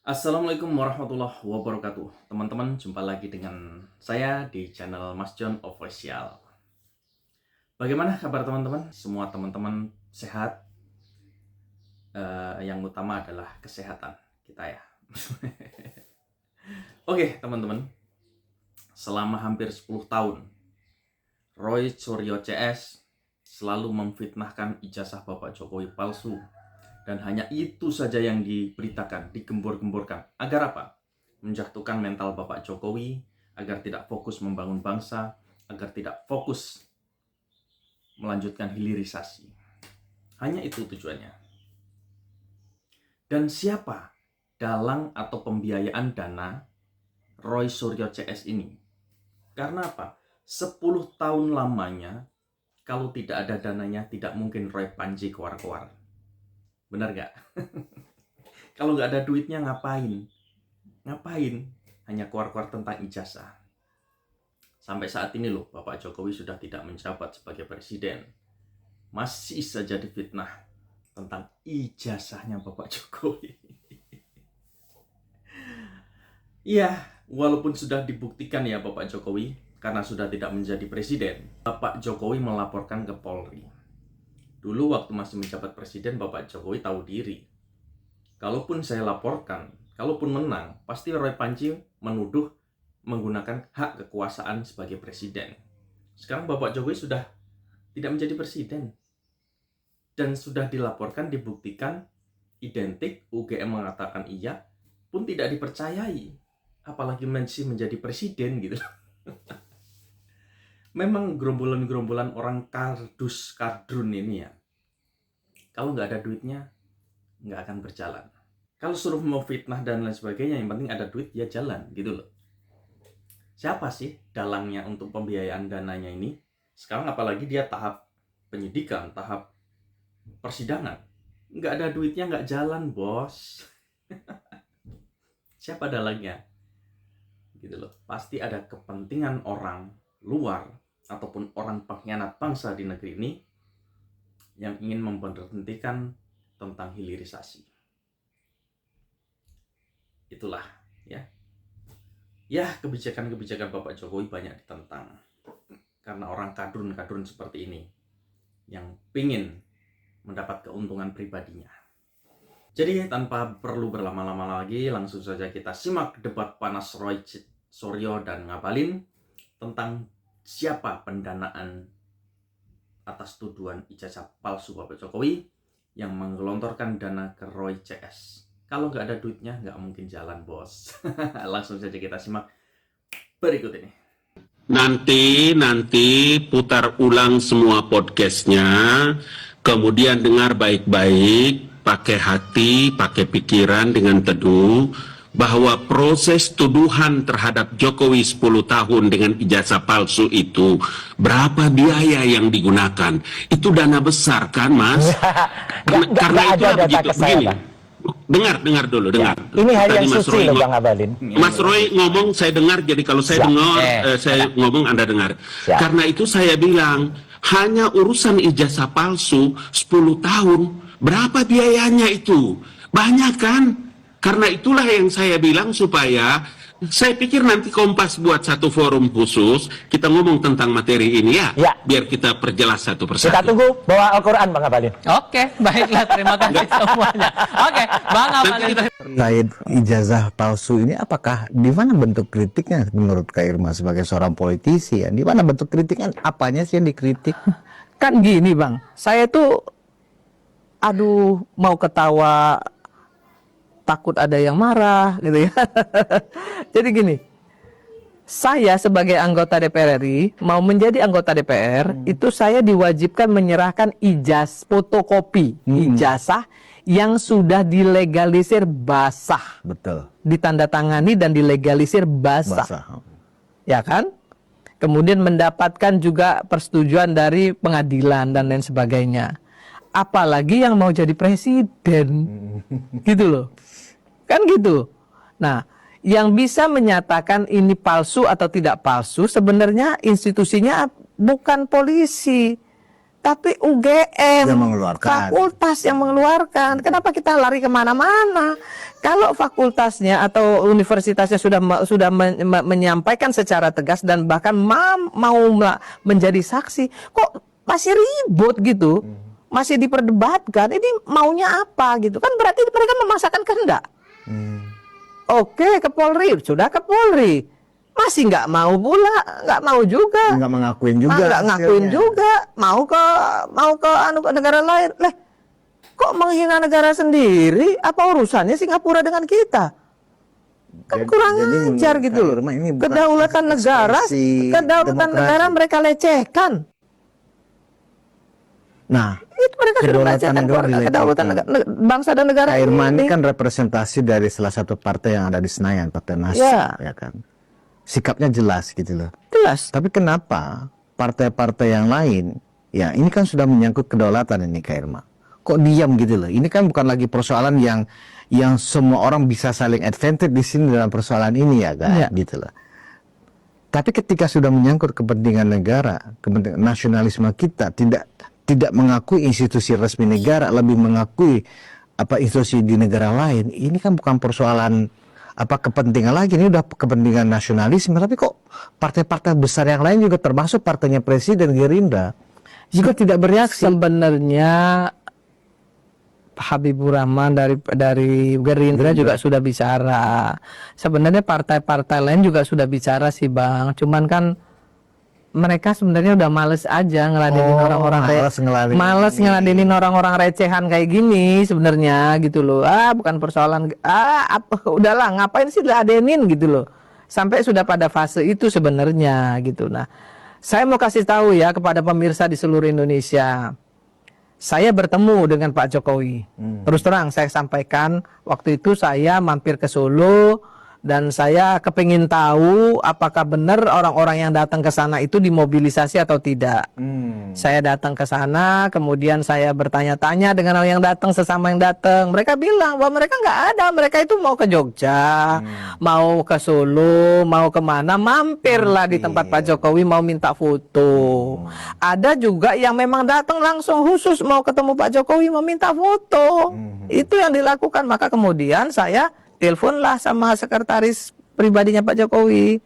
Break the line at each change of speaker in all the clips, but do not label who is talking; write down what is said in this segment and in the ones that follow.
Assalamualaikum warahmatullahi wabarakatuh. Teman-teman, jumpa lagi dengan saya di channel Mas John Official. Bagaimana kabar teman-teman? Semua teman-teman sehat? Yang utama adalah kesehatan kita ya. Oke teman-teman, selama hampir 10 tahun, Roy Suryo CS selalu memfitnahkan ijazah Bapak Jokowi palsu. Dan hanya itu saja yang diberitakan, digembor-gemborkan. Agar apa? Menjatuhkan mental Bapak Jokowi, agar tidak fokus membangun bangsa, agar tidak fokus melanjutkan hilirisasi. Hanya itu tujuannya. Dan siapa dalang atau pembiayaan dana Roy Suryo CS ini? Karena apa? 10 tahun lamanya, kalau tidak ada dananya, tidak mungkin Roy Panji keluar-keluar. Benar gak? Kalau nggak ada duitnya ngapain? Ngapain? Hanya keluar-keluar tentang ijazah. Sampai saat ini loh, Bapak Jokowi sudah tidak menjabat sebagai presiden. Masih saja difitnah tentang ijazahnya Bapak Jokowi. Iya, walaupun sudah dibuktikan ya Bapak Jokowi, karena sudah tidak menjadi presiden, Bapak Jokowi melaporkan ke Polri. Dulu waktu masih menjabat presiden, Bapak Jokowi tahu diri. Kalaupun saya laporkan, kalaupun menang, pasti Roy Panji menuduh menggunakan hak kekuasaan sebagai presiden. Sekarang Bapak Jokowi sudah tidak menjadi presiden. Dan sudah dilaporkan, dibuktikan, identik, UGM mengatakan iya, pun tidak dipercayai. Apalagi masih menjadi presiden gitu. Memang gerombolan-gerombolan orang kardus kardrun ini ya, kalau nggak ada duitnya nggak akan berjalan. Kalau suruh mau fitnah dan lain sebagainya, yang penting ada duit ya jalan gitu loh. Siapa sih dalangnya untuk pembiayaan dananya ini? Sekarang apalagi dia tahap penyidikan, tahap persidangan, nggak ada duitnya nggak jalan bos. Siapa dalangnya? Gitu loh. Pasti ada kepentingan orang luar ataupun orang pengkhianat bangsa di negeri ini yang ingin memberhentikan tentang hilirisasi. Itulah ya. Ya, kebijakan-kebijakan Bapak Jokowi banyak ditentang karena orang kadrun-kadrun seperti ini yang pingin mendapat keuntungan pribadinya. Jadi tanpa perlu berlama-lama lagi, langsung saja kita simak debat panas Roy Suryo dan Ngabalin tentang siapa pendanaan atas tuduhan ijazah palsu Bapak Jokowi yang menggelontorkan dana ke Roy CS. Kalau nggak ada duitnya, nggak mungkin jalan bos. Langsung saja kita simak berikut ini.
Nanti putar ulang semua podcastnya, kemudian dengar baik-baik, pakai hati, pakai pikiran dengan teduh, bahwa proses tuduhan terhadap Jokowi 10 tahun dengan ijazah palsu itu, berapa biaya yang digunakan? Itu dana besar kan Mas? Karena itu begini. Dengar dulu, dengar.
Ya, ini hari
Tadi
yang
Mas
suci
Roy
loh Bang Abalin.
Mas Roy ngomong, saya dengar, jadi kalau saya dengar, saya ngomong Anda dengar. Karena itu saya bilang, hanya urusan ijazah palsu 10 tahun, berapa biayanya itu? Banyak kan? Karena itulah yang saya bilang supaya, saya pikir nanti Kompas buat satu forum khusus, kita ngomong tentang materi ini ya, biar kita perjelas satu persatu.
Kita tunggu bawa Al-Quran Bang Abalin.
Oke, baiklah, terima kasih semuanya. Oke, Bang Abalin.
Terkait ijazah palsu ini, apakah di mana bentuk kritiknya menurut Kak Irma sebagai seorang politisi ya? Di mana bentuk kritiknya? Apanya sih yang dikritik?
Kan gini Bang, saya tuh mau ketawa takut ada yang marah gitu ya. Jadi gini, saya sebagai anggota DPR RI mau menjadi anggota DPR, itu saya diwajibkan menyerahkan fotokopi ijazah yang sudah dilegalisir basah.
Betul.
Ditandatangani dan dilegalisir basah. Ya kan? Kemudian mendapatkan juga persetujuan dari pengadilan dan lain sebagainya. Apalagi yang mau jadi presiden. Gitu loh. Kan gitu. Nah, yang bisa menyatakan ini palsu atau tidak palsu sebenarnya institusinya bukan polisi, tapi UGM,
Yang mengeluarkan.
fakultas yang mengeluarkan. Kenapa kita lari kemana-mana? Kalau fakultasnya atau universitasnya sudah menyampaikan secara tegas dan bahkan mau menjadi saksi, kok masih ribut gitu, masih diperdebatkan. Ini maunya apa gitu? Kan berarti mereka memaksakan kehendak. Oke, ke Polri, sudah ke Polri. Masih nggak mau pula, nggak mau juga.
Nggak mengakuin juga.
Nggak ngakuin
hasilnya.
juga. Mau ke negara lain. Leh, kok menghina negara sendiri? Apa urusannya Singapura dengan kita? Kan kurang
Jadi
ajar
menurut
gitu loh.
Kak Irma ini bukan
Kedaulatan negara,
ekspresi
kedaulatan
demokrasi.
negara mereka lecehkan.
Nah,
Itu mereka sudah
kedaulatan
melecehkan
negara dilecehkan.
kedaulatan bangsa dan negara
Kak Irma ini
ini.
kan representasi dari salah satu partai yang ada di Senayan, Partai Nasdem,
Ya.
ya kan. Sikapnya jelas gitu loh.
Jelas.
Tapi kenapa partai-partai yang lain, ya ini kan sudah menyangkut kedaulatan ini Kak Irma. Kok diam gitu loh? Ini kan bukan lagi persoalan yang semua orang bisa saling advantage di sini dalam persoalan ini ya kan,
Ya.
gitu loh. Tapi ketika sudah menyangkut kepentingan negara, kepentingan nasionalisme kita, tidak mengakui institusi resmi negara, lebih mengakui apa institusi di negara lain, ini kan bukan persoalan apa kepentingan lagi, ini udah kepentingan nasionalisme. Tapi kok partai-partai besar yang lain juga termasuk partainya Presiden Gerindra juga tidak bereaksi.
Sebenarnya Habibur Rahman dari Gerindra juga sudah bicara. Sebenarnya partai-partai lain juga sudah bicara sih Bang. Cuman kan mereka sebenarnya udah males aja ngeladenin orang-orang males ngeladenin orang-orang recehan kayak gini sebenarnya gitu loh. Bukan persoalan udahlah ngapain sih diladenin gitu loh. Sampai sudah pada fase itu sebenarnya gitu. Nah, saya mau kasih tahu ya kepada pemirsa di seluruh Indonesia. Saya bertemu dengan Pak Jokowi. Terus terang saya sampaikan waktu itu saya mampir ke Solo dan saya kepingin tahu apakah benar orang-orang yang datang ke sana itu dimobilisasi atau tidak. Saya datang ke sana, kemudian saya bertanya-tanya dengan orang yang datang, sesama yang datang. Mereka bilang bahwa mereka nggak ada, mereka itu mau ke Jogja, mau ke Solo, mau kemana, mampirlah di tempat Pak Jokowi mau minta foto. Ada juga yang memang datang langsung khusus mau ketemu Pak Jokowi mau minta foto. Itu yang dilakukan. Maka kemudian saya teleponlah sama sekretaris pribadinya Pak Jokowi.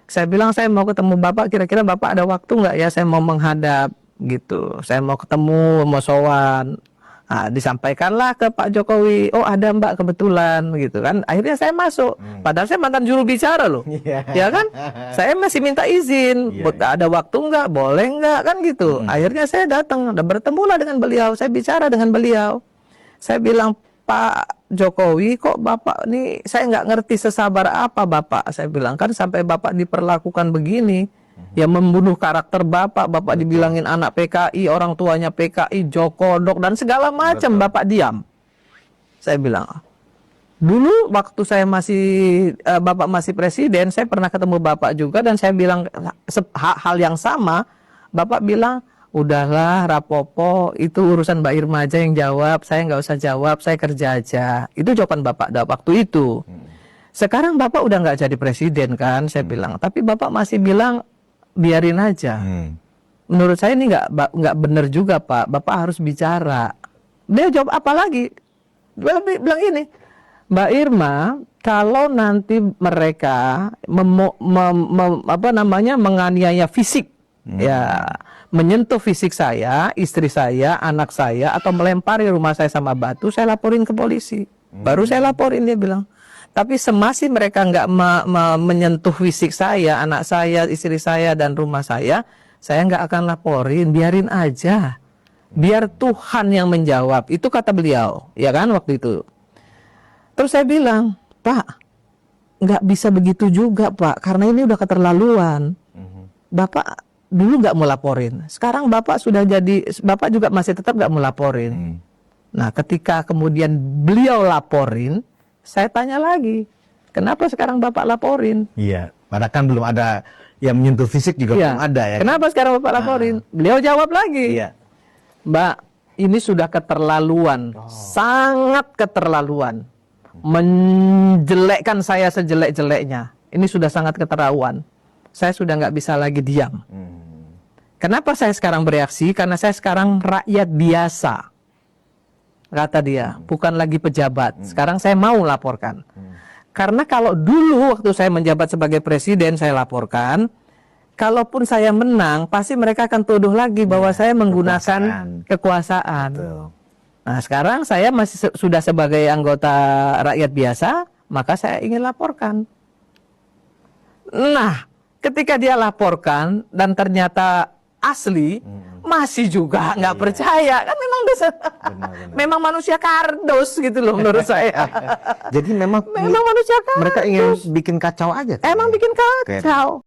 Saya bilang saya mau ketemu Bapak, kira-kira Bapak ada waktu nggak ya, saya mau menghadap gitu. Saya mau ketemu, mau sowan. Nah, disampaikanlah ke Pak Jokowi, oh ada Mbak kebetulan gitu kan. Akhirnya saya masuk. Padahal saya mantan juru bicara loh. Ya kan? Saya masih minta izin. Ada waktu nggak? Boleh nggak? Kan gitu. Akhirnya saya datang, dan bertemulah dengan beliau. Saya bicara dengan beliau. Saya bilang, Pak Jokowi, kok Bapak nih, saya nggak ngerti sesabar apa Bapak. Saya bilang, kan sampai Bapak diperlakukan begini, ya membunuh karakter Bapak. Bapak dibilangin anak PKI, orang tuanya PKI, Jokodok, dan segala macam. Bapak diam. Saya bilang, dulu waktu saya Bapak masih presiden, saya pernah ketemu Bapak juga, dan saya bilang hal yang sama. Bapak bilang, udahlah rapopo, itu urusan Mbak Irma aja yang jawab, saya nggak usah jawab, saya kerja aja. Itu jawaban Bapak waktu itu. Sekarang Bapak udah nggak jadi presiden kan, saya bilang. Tapi Bapak masih bilang biarin aja. Menurut saya ini nggak benar juga Pak. Bapak harus bicara. Dia jawab apa lagi? Dia bilang ini, Mbak Irma, kalau nanti mereka menganiaya fisik, ya menyentuh fisik saya, istri saya, anak saya, atau melempari rumah saya sama batu, saya laporin ke polisi. Baru saya laporin, dia bilang. Tapi semasi mereka nggak menyentuh fisik saya, anak saya, istri saya, dan rumah saya nggak akan laporin, biarin aja. Biar Tuhan yang menjawab. Itu kata beliau, ya kan waktu itu. Terus saya bilang, Pak, nggak bisa begitu juga Pak, karena ini udah keterlaluan. Bapak dulu nggak mau laporin, sekarang Bapak Bapak juga masih tetap nggak mau laporin. Nah, ketika kemudian beliau laporin, saya tanya lagi, kenapa sekarang Bapak laporin?
Iya, padahal kan belum ada yang menyentuh fisik juga belum ada ya.
Kenapa sekarang Bapak laporin? Beliau jawab lagi, Mbak, ini sudah keterlaluan, sangat keterlaluan, menjelekkan saya sejelek-jeleknya. Ini sudah sangat keterlaluan. Saya sudah nggak bisa lagi diam. Kenapa saya sekarang bereaksi? Karena saya sekarang rakyat biasa. Kata dia, bukan lagi pejabat. Sekarang saya mau laporkan. Karena kalau dulu waktu saya menjabat sebagai presiden saya laporkan, kalaupun saya menang, pasti mereka akan tuduh lagi bahwa saya menggunakan kekuasaan.
Betul.
Nah, sekarang saya masih sudah sebagai anggota rakyat biasa, maka saya ingin laporkan. Nah, ketika dia laporkan dan ternyata asli, masih juga nggak percaya. Kan memang memang manusia kardus gitu loh menurut saya.
Jadi memang
Memang manusia kardus.
mereka ingin bikin kacau aja.
Emang bikin kacau.